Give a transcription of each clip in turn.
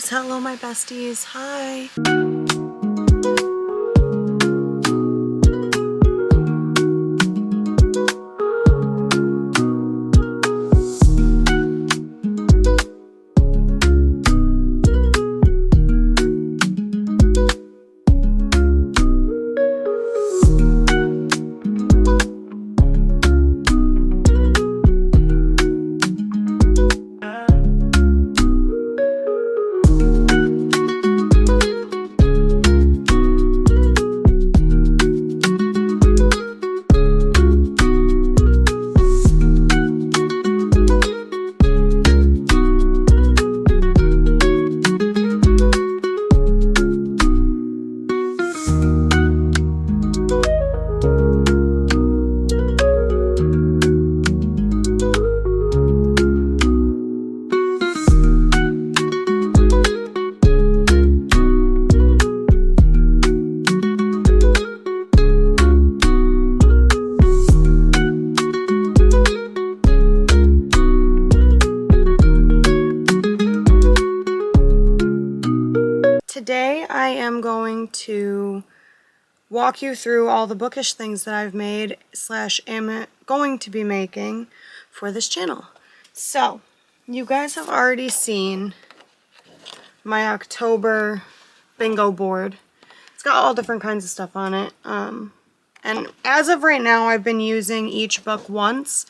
loves. Hello, my besties. Hi. Today I am going to walk you through all the bookish things that I've made / am going to be making for this channel. So, you guys have already seen my October bingo board. It's got all different kinds of stuff on it. And as of right now, I've been using each book once,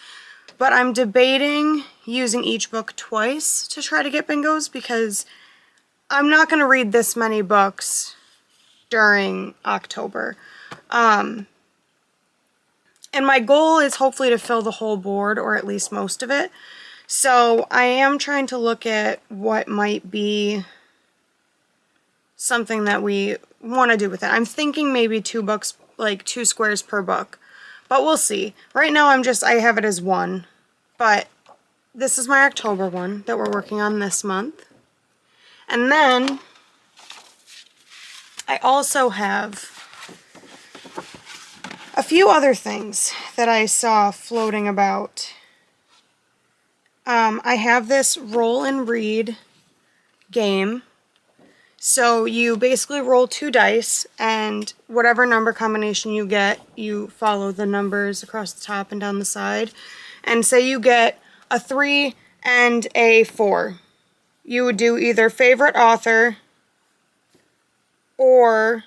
but I'm debating using each book twice to try to get bingos because I'm not going to read this many books during October. And my goal is hopefully to fill the whole board, or at least most of it. So I am trying to look at what might be something that we want to do with it. I'm thinking maybe 2 books, like 2 squares per book. But we'll see. Right now I have it as 1. But this is my October one that we're working on this month. And then I also have a few other things that I saw floating about. I have this roll and read game. So you basically roll 2 dice, and whatever number combination you get, you follow the numbers across the top and down the side. And say you get a 3 and a 4. You would do either favorite author or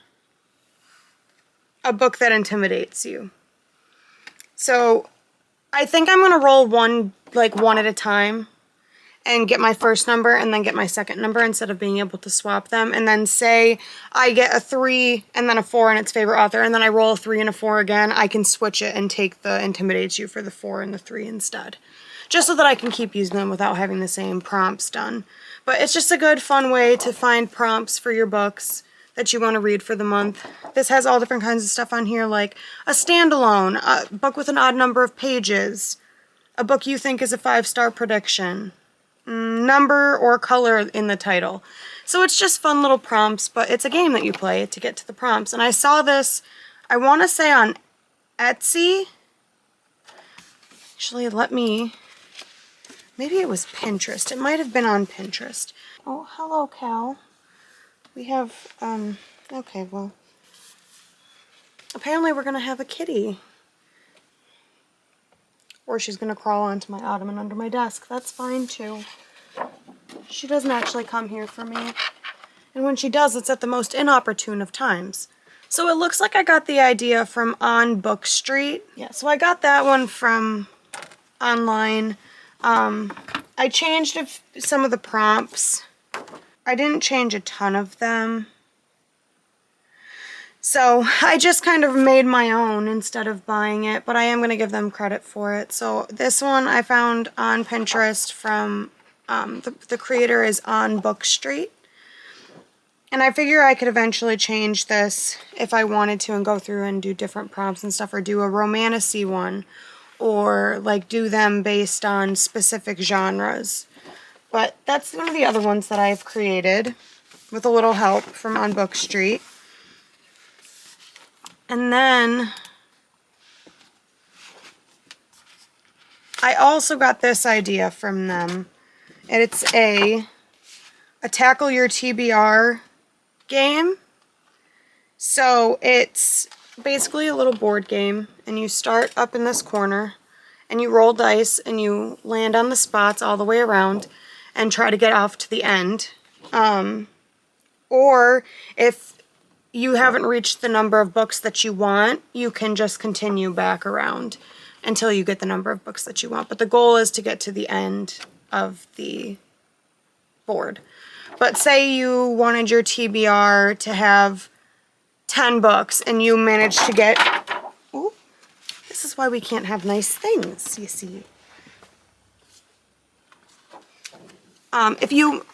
a book that intimidates you. So I think I'm going to roll one at a time and get my first number and then get my second number instead of being able to swap them. And then say I get a 3 and then a 4 and it's favorite author, and then I roll a 3 and a 4 again, I can switch it and take the intimidates you for the 4 and the 3 instead. Just so that I can keep using them without having the same prompts done. But it's just a good, fun way to find prompts for your books that you want to read for the month. This has all different kinds of stuff on here, like a standalone, a book with an odd number of pages, a book you think is a 5-star prediction, number or color in the title. So it's just fun little prompts, but it's a game that you play to get to the prompts. And I saw this, I want to say on Etsy. Actually, maybe it was Pinterest. It might have been on Pinterest. Oh, hello, Cal. We have, okay, well, apparently we're going to have a kitty. Or she's going to crawl onto my ottoman under my desk. That's fine, too. She doesn't actually come here for me. And when she does, it's at the most inopportune of times. So it looks like I got the idea from On Book Street. Yeah, so I got that one from online. I changed some of the prompts. I didn't change a ton of them. So I just kind of made my own instead of buying it, but I am going to give them credit for it. So this one I found on Pinterest from, the creator is On Book Street. And I figure I could eventually change this if I wanted to and go through and do different prompts and stuff, or do a romantasy one, or like do them based on specific genres. But that's one of the other ones that I've created with a little help from On Book Street. And then I also got this idea from them. And it's a a tackle your TBR game. So it's basically a little board game, and you start up in this corner and you roll dice and you land on the spots all the way around and try to get off to the end. Or if you haven't reached the number of books that you want, you can just continue back around until you get the number of books that you want. But the goal is to get to the end of the board. But say you wanted your TBR to have 10 books and you managed to get... Ooh, this is why we can't have nice things, you see. If you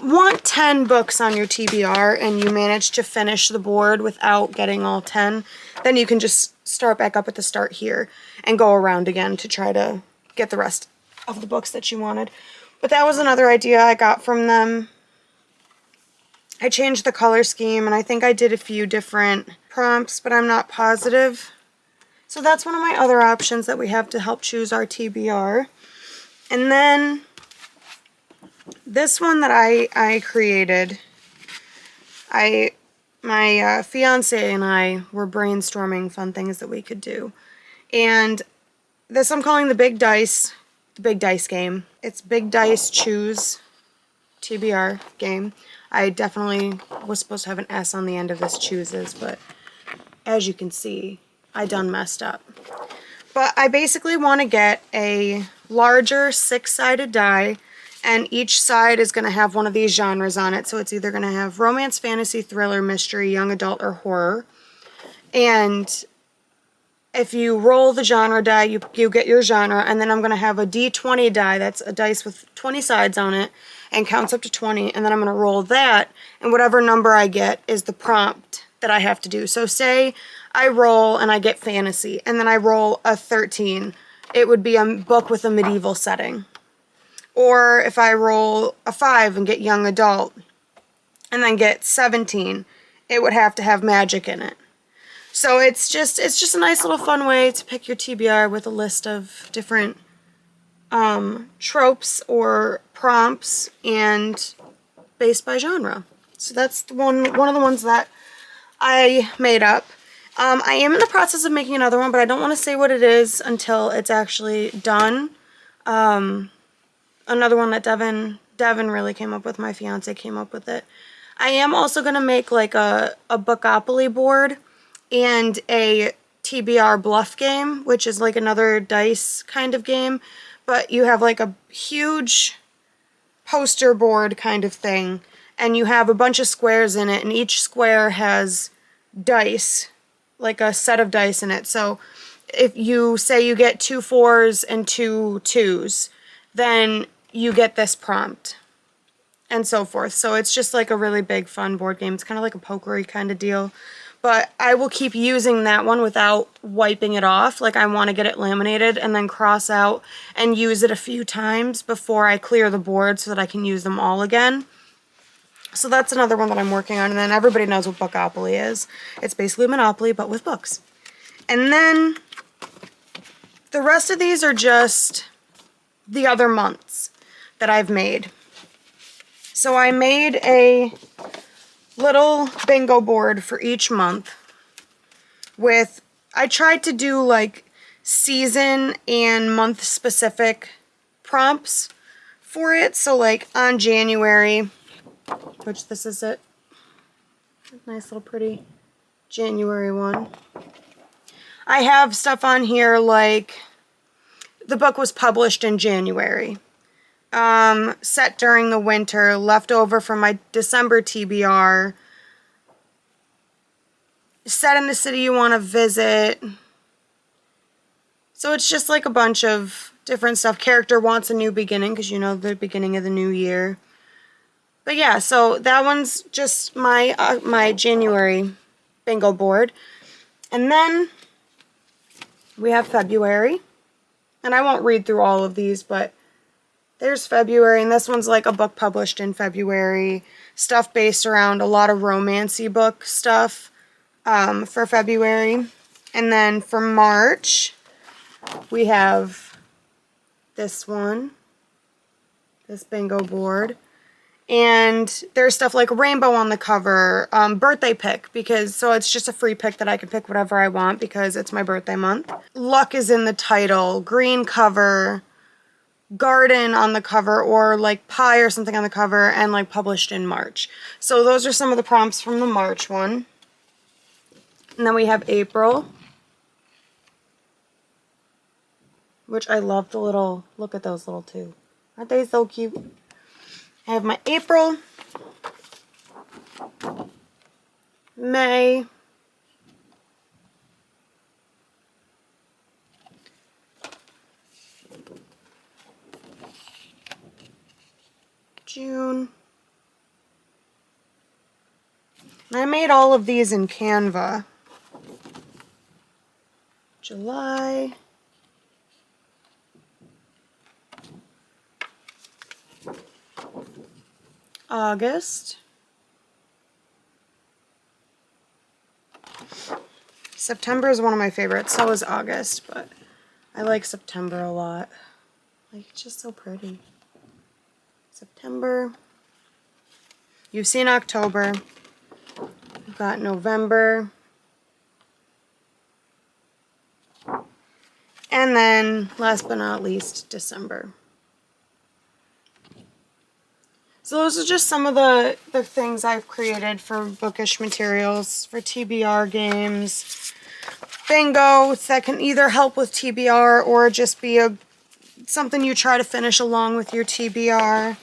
want 10 books on your TBR and you manage to finish the board without getting all 10, then you can just start back up at the start here and go around again to try to get the rest of the books that you wanted. But that was another idea I got from them. I changed the color scheme, and I think I did a few different prompts, but I'm not positive. So that's one of my other options that we have to help choose our TBR. And then this one that I created, my fiance and I were brainstorming fun things that we could do. And this I'm calling the Big Dice game. It's Big Dice Choose TBR game. I definitely was supposed to have an S on the end of this chooses, but as you can see, I done messed up. But I basically want to get a larger 6-sided die, and each side is going to have one of these genres on it. So it's either going to have romance, fantasy, thriller, mystery, young adult, or horror. And if you roll the genre die, you get your genre, and then I'm going to have a D20 die. That's a dice with 20 sides on it and counts up to 20, and then I'm going to roll that, and whatever number I get is the prompt that I have to do. So say I roll and I get fantasy, and then I roll a 13. It would be a book with a medieval setting. Or if I roll a 5 and get young adult, and then get 17, it would have to have magic in it. So it's just a nice little fun way to pick your TBR with a list of different tropes or prompts and based by genre. So that's one of the ones that I made up. I am in the process of making another one, but I don't want to say what it is until it's actually done. Another one that Devin really came up with, my fiance came up with it. I am also going to make like a Bookopoly board and a TBR Bluff game, which is like another dice kind of game, but you have like a huge poster board kind of thing, and you have a bunch of squares in it, and each square has dice, like a set of dice in it. So if you say you get 2 4s and 2 2s, then you get this prompt, and so forth. So it's just like a really big fun board game. It's kind of like a pokery kind of deal. But I will keep using that one without wiping it off. Like, I want to get it laminated and then cross out and use it a few times before I clear the board so that I can use them all again. So that's another one that I'm working on. And then everybody knows what Bookopoly is. It's basically Monopoly, but with books. And then the rest of these are just the other months that I've made. So I made a little bingo board for each month with, I tried to do like season and month specific prompts for it. So like on January, which this is it, nice little pretty January one, I have stuff on here like the book was published in January, set during the winter, left over from my December TBR, set in the city you want to visit. So it's just like a bunch of different stuff. Character wants a new beginning, because you know the beginning of the new year. But yeah, so that one's just my my January bingo board. And then we have February. And I won't read through all of these, but there's February, and this one's like a book published in February. Stuff based around a lot of romancy book stuff for February. And then for March, we have this one, this bingo board. And there's stuff like rainbow on the cover, birthday pick, so it's just a free pick that I can pick whatever I want because it's my birthday month. Luck is in the title, green cover, garden on the cover, or like pie or something on the cover, and like published in March. So those are some of the prompts from the March one. And then we have April, which I love the little, look at those little two. Aren't they so cute? I have my April, May, June. And I made all of these in Canva. July. August. September is one of my favorites. So is August, but I like September a lot. Like, it's just so pretty. September. You've seen October. We've got November. And then, last but not least, December. So those are just some of the things I've created for Bookish materials, for TBR games, bingo that can either help with TBR or just be something you try to finish along with your TBR.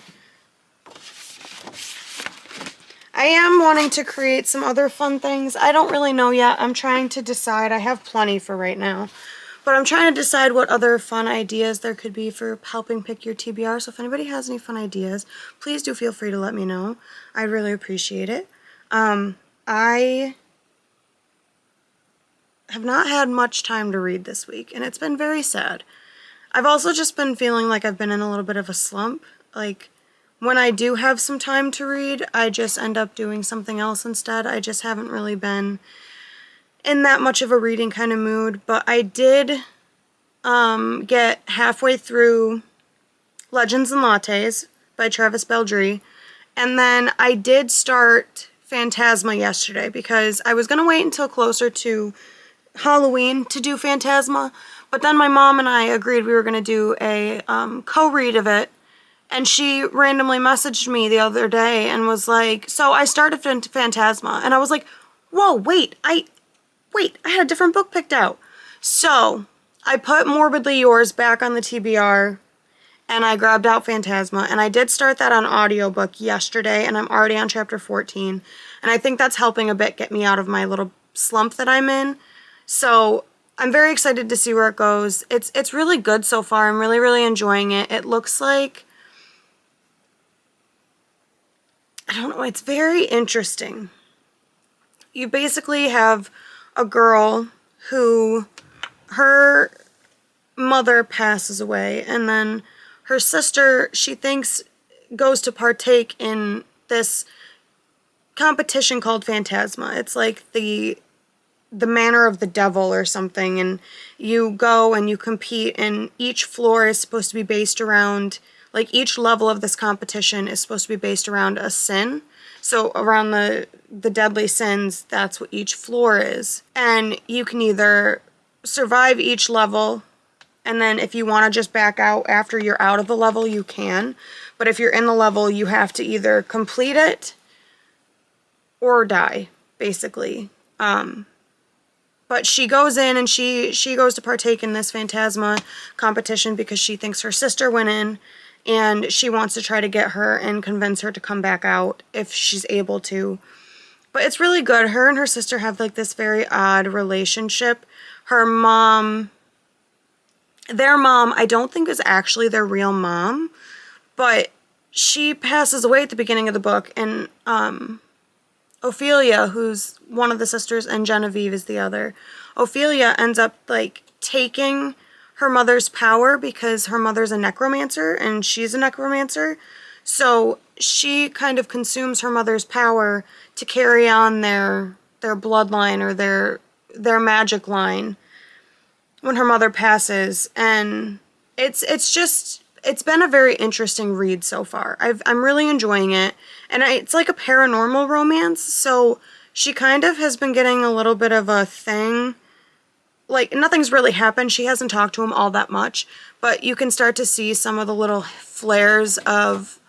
I am wanting to create some other fun things. I don't really know yet. I'm trying to decide. I have plenty for right now. But I'm trying to decide what other fun ideas there could be for helping pick your TBR. So if anybody has any fun ideas, please do feel free to let me know. I'd really appreciate it. I have not had much time to read this week, and it's been very sad. I've also just been feeling like I've been in a little bit of a slump. Like, when I do have some time to read, I just end up doing something else instead. I just haven't really been in that much of a reading kind of mood, but I did get halfway through Legends and Lattes by Travis Beldry, and then I did start Phantasma yesterday because I was going to wait until closer to Halloween to do Phantasma, but then my mom and I agreed we were going to do a co-read of it, and she randomly messaged me the other day and was like, so I started Phantasma, and I was like, whoa, wait, I had a different book picked out. So I put Morbidly Yours back on the TBR, and I grabbed out Phantasma, and I did start that on audiobook yesterday, and I'm already on chapter 14, and I think that's helping a bit get me out of my little slump that I'm in. So I'm very excited to see where it goes. It's really good so far. I'm really, really enjoying it. It looks like, I don't know, it's very interesting. You basically have a girl who, her mother passes away, and then her sister, she thinks, goes to partake in this competition called Phantasma. It's like the Manor of the Devil or something, and you go and you compete, and each floor is supposed to be based around, like, each level of this competition is supposed to be based around a sin. So around the deadly sins, that's what each floor is. And you can either survive each level, and then if you want to just back out after you're out of the level, you can. But if you're in the level, you have to either complete it or die, basically. But she goes in and she goes to partake in this Phantasma competition because she thinks her sister went in, and she wants to try to get her and convince her to come back out if she's able to. But it's really good. Her and her sister have like this very odd relationship. Her mom, their mom, I don't think is actually their real mom, but she passes away at the beginning of the book, and Ophelia, who's one of the sisters, and Genevieve is the other. Ophelia ends up like taking her mother's power because her mother's a necromancer and she's a necromancer. So she kind of consumes her mother's power to carry on their bloodline or their magic line when her mother passes. And it's it's been a very interesting read so far. I'm really enjoying it. And it's like a paranormal romance, so she kind of has been getting a little bit of a thing. Like, nothing's really happened. She hasn't talked to him all that much, but you can start to see some of the little flares of...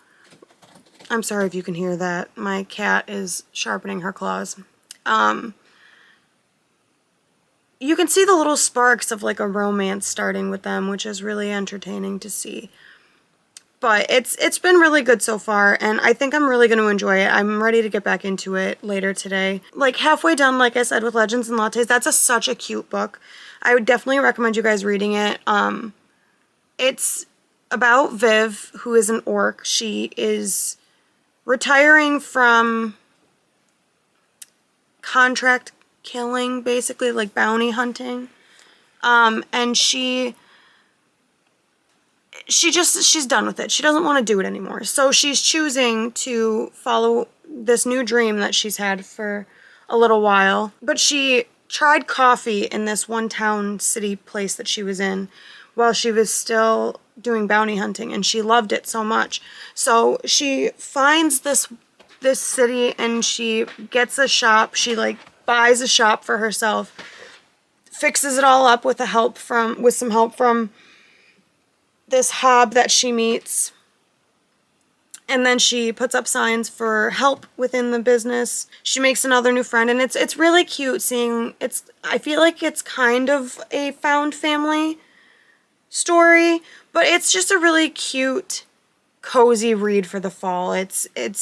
I'm sorry if you can hear that. My cat is sharpening her claws. You can see the little sparks of like a romance starting with them, which is really entertaining to see. But it's been really good so far, and I think I'm really going to enjoy it. I'm ready to get back into it later today. Like halfway done, like I said, with Legends and Lattes. That's such a cute book. I would definitely recommend you guys reading it. It's about Viv, who is an orc. She is retiring from contract killing, basically, like bounty hunting. And she's done with it. She doesn't want to do it anymore. So she's choosing to follow this new dream that she's had for a little while. But she tried coffee in this one town city place that she was in while she was still doing bounty hunting, and she loved it so much. So she finds this city, and she gets a shop. She like buys a shop for herself, fixes it all up with some help from this hob that she meets, and then she puts up signs for help within the business. She makes another new friend, and it's really cute seeing I feel like it's kind of a found family story, but it's just a really cute, cozy read for the fall.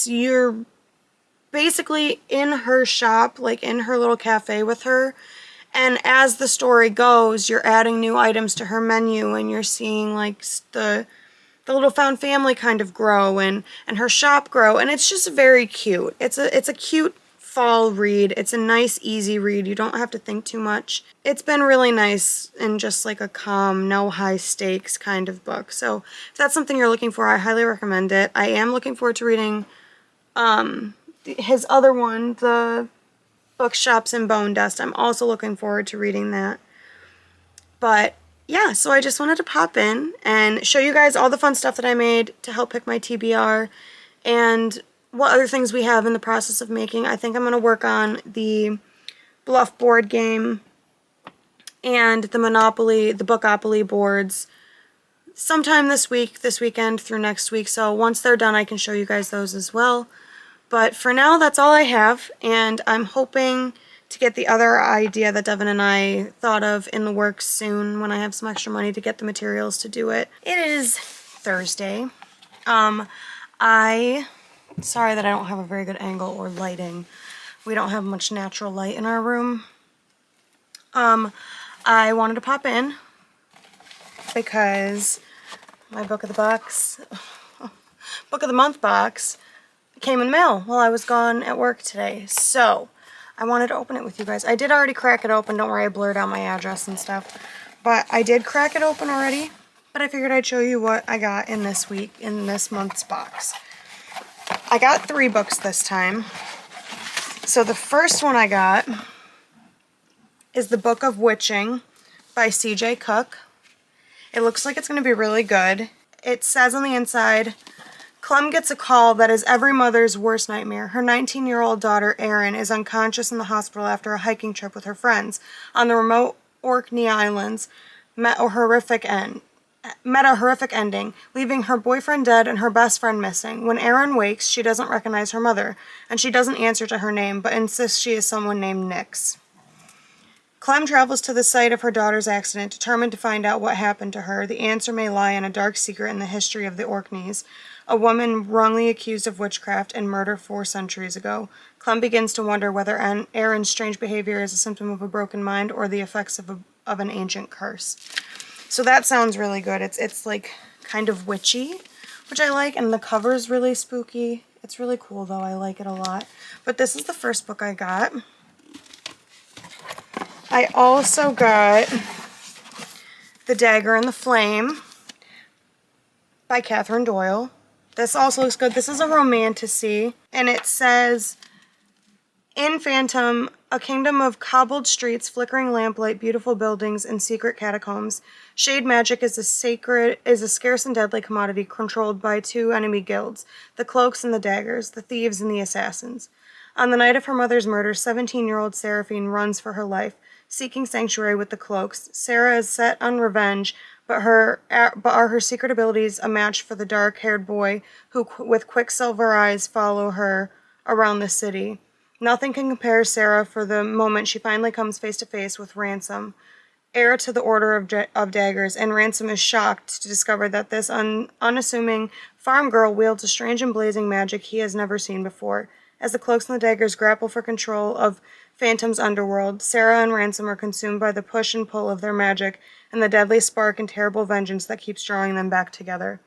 You're basically in her shop, like in her little cafe with her, and as the story goes, you're adding new items to her menu, and you're seeing like the little found family kind of grow and her shop grow, and it's just very cute. It's a cute fall read. It's a nice, easy read. You don't have to think too much. It's been really nice and just like a calm, no high stakes kind of book. So if that's something you're looking for, I highly recommend it. I am looking forward to reading his other one, the Bookshops and Bone Dust. I'm also looking forward to reading that. But yeah, so I just wanted to pop in and show you guys all the fun stuff that I made to help pick my TBR and what other things we have in the process of making. I think I'm going to work on the Bluff board game and the Bookopoly boards sometime this weekend through next week. So once they're done, I can show you guys those as well. But for now, that's all I have, and I'm hoping to get the other idea that Devin and I thought of in the works soon when I have some extra money to get the materials to do it. It is Thursday. Sorry that I don't have a very good angle or lighting. We don't have much natural light in our room. I wanted to pop in because my Book of the Month box came in the mail while I was gone at work today. So I wanted to open it with you guys. I did already crack it open. Don't worry, I blurred out my address and stuff. But I did crack it open already. But I figured I'd show you what I got in this month's box. I got 3 books this time. So the first one I got is The Book of Witching by C.J. Cook. It looks like it's going to be really good. It says on the inside, Clem gets a call that is every mother's worst nightmare. Her 19-year-old daughter, Erin, is unconscious in the hospital after a hiking trip with her friends on the remote Orkney Islands, met a horrific ending, leaving her boyfriend dead and her best friend missing. When Erin wakes, she doesn't recognize her mother, and she doesn't answer to her name, but insists she is someone named Nix. Clem travels to the site of her daughter's accident, determined to find out what happened to her. The answer may lie in a dark secret in the history of the Orkneys, a woman wrongly accused of witchcraft and murder 4 centuries ago. Clem begins to wonder whether Erin's strange behavior is a symptom of a broken mind or the effects of an ancient curse. So that sounds really good. It's like kind of witchy, which I like, and the cover is really spooky. It's really cool though. I like it a lot. But this is the first book I got. I also got The Dagger and the Flame by Catherine Doyle. This also looks good. This is a romantasy, and it says, in Phantom, A kingdom of cobbled streets, flickering lamplight, beautiful buildings, and secret catacombs. Shade magic is a scarce and deadly commodity controlled by two enemy guilds, the Cloaks and the Daggers, the Thieves and the Assassins. On the night of her mother's murder, 17-year-old Seraphine runs for her life, seeking sanctuary with the Cloaks. Sarah is set on revenge, but are her secret abilities a match for the dark-haired boy who, with quicksilver eyes, follow her around the city? Nothing can compare Sarah for the moment she finally comes face to face with Ransom, heir to the Order of Daggers, and Ransom is shocked to discover that this unassuming farm girl wields a strange and blazing magic he has never seen before. As the Cloaks and the Daggers grapple for control of Phantom's underworld, Sarah and Ransom are consumed by the push and pull of their magic and the deadly spark and terrible vengeance that keeps drawing them back together.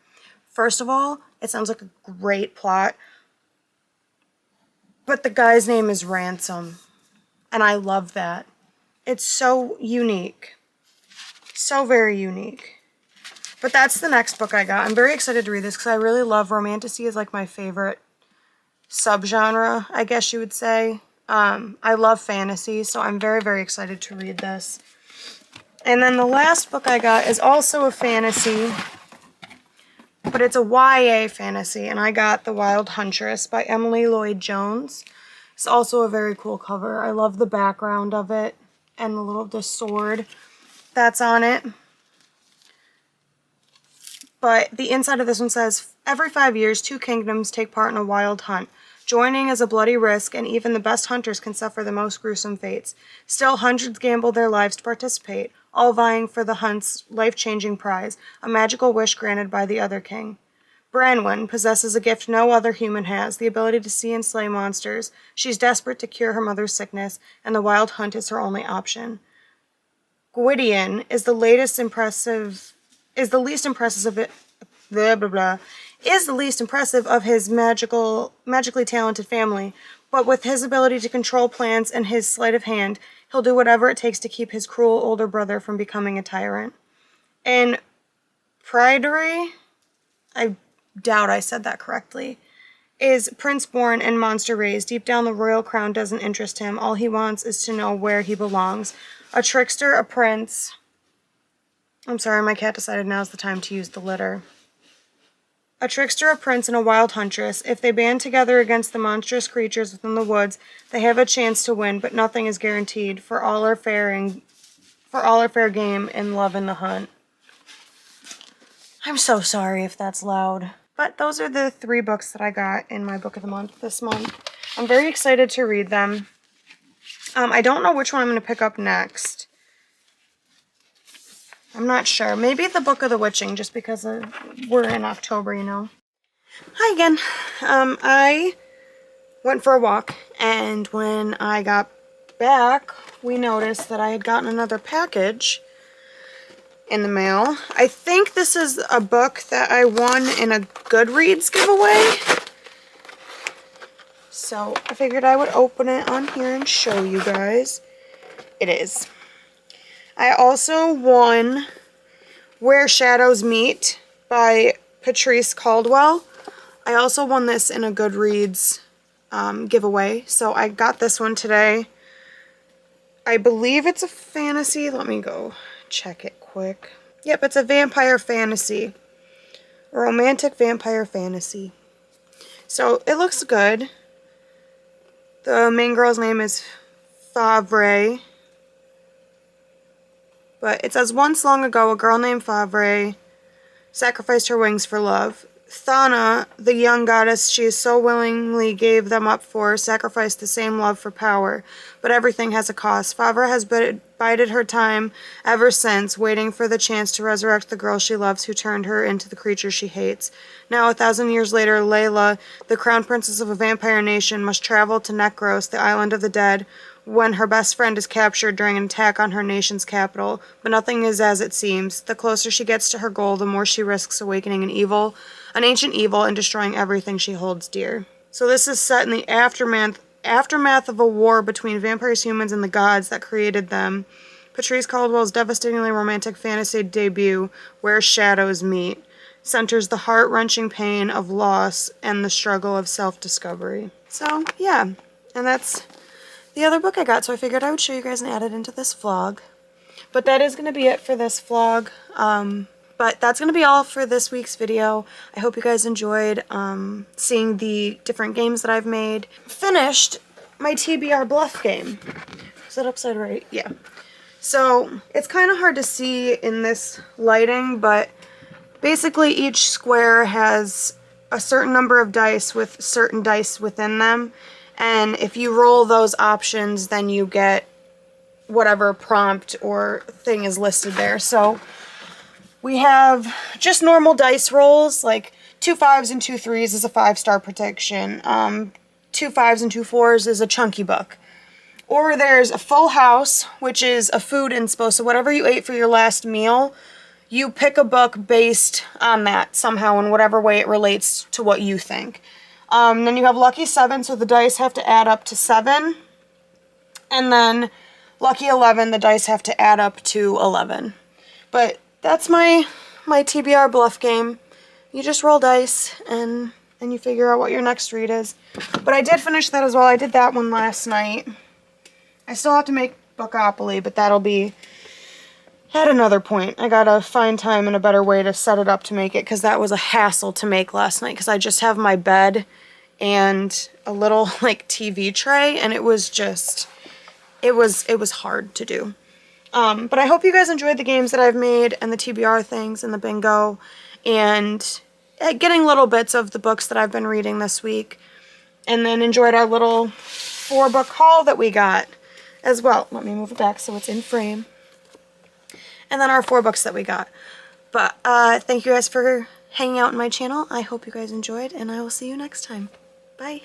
First of all, it sounds like a great plot, but the guy's name is Ransom, and I love that. It's so unique. So very unique. But that's the next book I got. I'm very excited to read this because I really love romantasy. Is like my favorite subgenre, I guess you would say. I love fantasy, so I'm very, very excited to read this. And then the last book I got is also a fantasy, but it's a YA fantasy, and I got The Wild Huntress by Emily Lloyd Jones. It's also a very cool cover. I love the background of it and the sword that's on it. But the inside of this one says, every 5 years, 2 kingdoms take part in a wild hunt. Joining is a bloody risk, and even the best hunters can suffer the most gruesome fates. Still, hundreds gamble their lives to participate, all vying for the hunt's life-changing prize, a magical wish granted by the other king. Branwen possesses a gift no other human has, the ability to see and slay monsters. She's desperate to cure her mother's sickness, and the wild hunt is her only option. Gwydion is the least impressive of his magically talented family, but with his ability to control plants and his sleight of hand, he'll do whatever it takes to keep his cruel older brother from becoming a tyrant. And Pryderi, I doubt I said that correctly, is prince born and monster raised. Deep down, the royal crown doesn't interest him. All he wants is to know where he belongs. A trickster, a prince. I'm sorry, my cat decided now's the time to use the litter. A trickster, a prince, and a wild huntress. If they band together against the monstrous creatures within the woods, they have a chance to win, but nothing is guaranteed. For all are fair game in love and the hunt. I'm so sorry if that's loud. But those are the 3 books that I got in my book of the month this month. I'm very excited to read them. I don't know which one I'm going to pick up next. I'm not sure. Maybe the Book of the Witching, just because we're in October, you know. Hi again. I went for a walk, and when I got back, we noticed that I had gotten another package in the mail. I think this is a book that I won in a Goodreads giveaway. So I figured I would open it on here and show you guys. It is. I also won Where Shadows Meet by Patrice Caldwell. I also won this in a Goodreads giveaway, so I got this one today. I believe it's a fantasy. Let me go check it quick. Yep, it's a vampire fantasy. A romantic vampire fantasy. So it looks good. The main girl's name is Favre. But it says, once long ago, a girl named Favre sacrificed her wings for love. Thana, the young goddess she so willingly gave them up for, sacrificed the same love for power. But everything has a cost. Favre has bided her time ever since, waiting for the chance to resurrect the girl she loves who turned her into the creature she hates. Now, 1,000 years later, Layla, the crown princess of a vampire nation, must travel to Nekros, the island of the dead, when her best friend is captured during an attack on her nation's capital. But nothing is as it seems. The closer she gets to her goal, the more she risks awakening an ancient evil, and destroying everything she holds dear. So this is set in the aftermath of a war between vampires, humans, and the gods that created them. Patrice Caldwell's devastatingly romantic fantasy debut, Where Shadows Meet, centers the heart-wrenching pain of loss and the struggle of self-discovery. So, yeah. And that's the other book I got, so I figured I would show you guys and add it into this vlog. But that is going to be it for this vlog. But that's going to be all for this week's video. I hope you guys enjoyed seeing the different games that I've made. Finished my TBR Bluff game. Is that upside right? Yeah. So it's kind of hard to see in this lighting, but basically each square has a certain number of dice with certain dice within them. And if you roll those options, then you get whatever prompt or thing is listed there. So we have just normal dice rolls, like 2 5s and 2 3s is a 5-star prediction. 2 5s and 2 4s is a chunky book. Or there's a full house, which is a food inspo. So whatever you ate for your last meal, you pick a book based on that somehow in whatever way it relates to what you think. Then you have Lucky 7, so the dice have to add up to 7. And then Lucky 11, the dice have to add up to 11. But that's my TBR Bluff game. You just roll dice and you figure out what your next read is. But I did finish that as well. I did that one last night. I still have to make Bookopoly, but that'll be at another point. I gotta find time and a better way to set it up to make it, because that was a hassle to make last night, because I just have my bed and a little like TV tray, and it was just, it was hard to do. But I hope you guys enjoyed the games that I've made and the TBR things and the bingo and getting little bits of the books that I've been reading this week, and then enjoyed our little 4-book haul that we got as well. Let me move it back so it's in frame. And then our 4 books that we got. But thank you guys for hanging out in my channel. I hope you guys enjoyed, and I will see you next time. Bye.